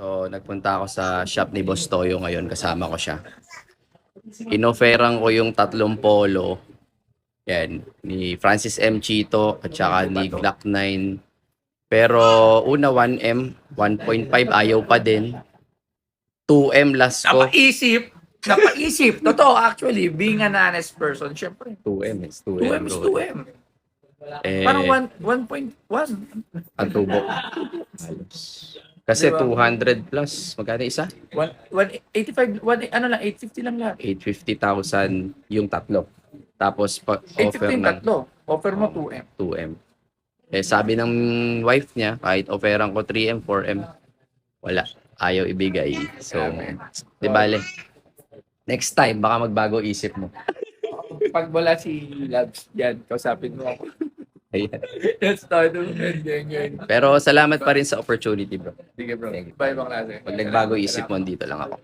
So, nagpunta ako sa shop ni Boss Toyo ngayon. Kasama ko siya. Inoferan ko yung 3 polo. Yan. Ni Francis M. Chito at saka ni Glock 9. Pero una 1M, 1.5 ayaw pa din. 2M last ko. Napaisip. Totoo, actually, being an honest person, syempre. 2M is 2M. 2M is 2M. Eh, Parang 1.1. ang tubo. Kasi 200 plus. Magkano isa? 185, ano lang, 850 lang lahat. 850,000 yung tatlo. Tapos offer 850 ng tatlo. Offer mo 2M. 2M. Eh sabi ng wife niya, kahit offeran ko 3M, 4M, wala. Ayaw ibigay. So, di bale. Next time, baka magbago isip mo. Pag wala si Labs dyan, kausapin mo ako. Ayan. Let's start ganyan. Pero salamat pa rin sa opportunity, bro. Sige bro. Thank you. Bye mga klase. Pag nagbago isip mo, dito lang ako.